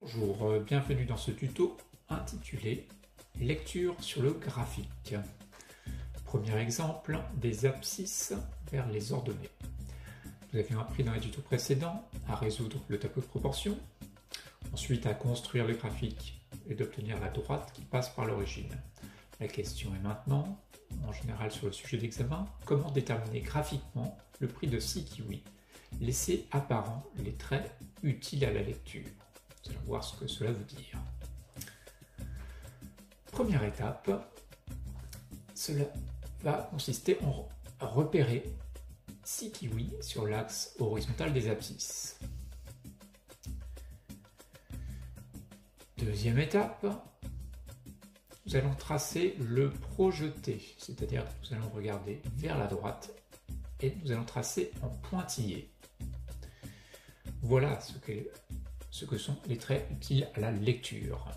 Bonjour, bienvenue dans ce tuto intitulé Lecture sur le graphique. Premier exemple, des abscisses vers les ordonnées. Nous avions appris dans les tutos précédents à résoudre le tableau de proportion, ensuite à construire le graphique et d'obtenir la droite qui passe par l'origine. La question est maintenant, en général sur le sujet d'examen, comment déterminer graphiquement le prix de 6 kiwis, laisser apparents les traits utiles à la lecture. Nous allons voir ce que cela veut dire. Première étape, cela va consister en repérer 6 kiwis sur l'axe horizontal des abscisses. Deuxième étape, nous allons tracer le projeté, c'est-à-dire que nous allons regarder vers la droite et nous allons tracer en pointillé. Voilà ce que sont les traits utiles à la lecture.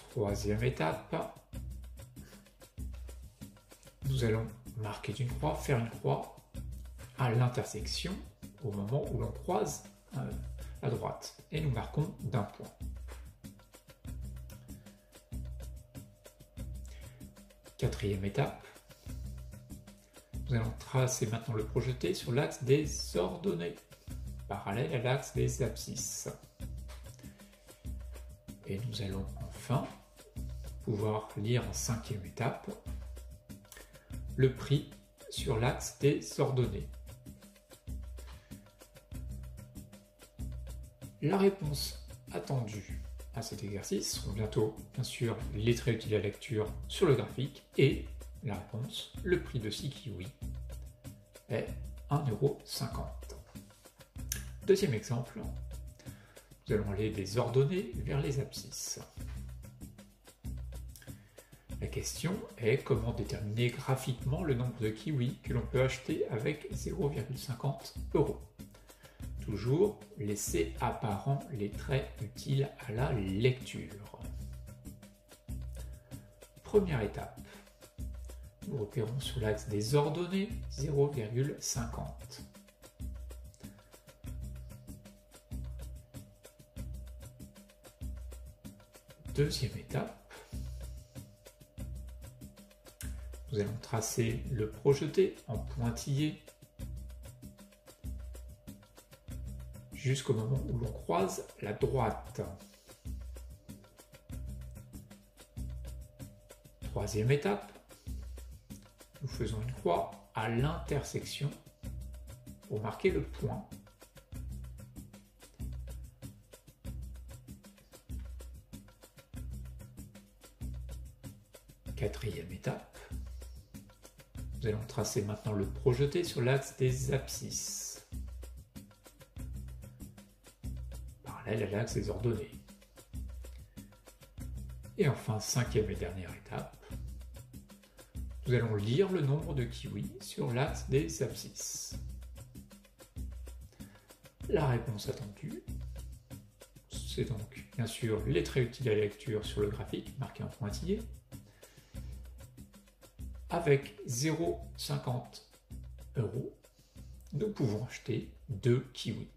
Troisième étape, nous allons marquer une croix, faire une croix à l'intersection au moment où l'on croise à droite et nous marquons d'un point. Quatrième étape, nous allons tracer maintenant le projeté sur l'axe des ordonnées, parallèle à l'axe des abscisses. Et nous allons enfin pouvoir lire en cinquième étape le prix sur l'axe des ordonnées. La réponse attendue à cet exercice seront bientôt, bien sûr, les traits utiles à la lecture sur le graphique et la réponse, le prix de 6 kiwis est 1,50 €. Deuxième exemple, nous allons aller des ordonnées vers les abscisses. La question est comment déterminer graphiquement le nombre de kiwis que l'on peut acheter avec 0,50 €. Toujours laisser apparents les traits utiles à la lecture. Première étape, nous repérons sur l'axe des ordonnées 0,50. Deuxième étape, nous allons tracer le projeté en pointillé jusqu'au moment où l'on croise la droite. Troisième étape, nous faisons une croix à l'intersection pour marquer le point. Quatrième étape, nous allons tracer maintenant le projeté sur l'axe des abscisses, parallèle à l'axe des ordonnées. Et enfin, cinquième et dernière étape, nous allons lire le nombre de kiwis sur l'axe des abscisses. La réponse attendue, c'est donc bien sûr les traits utiles à la lecture sur le graphique, marqués en pointillé. Avec 0,50 €, nous pouvons acheter 2 kiwis.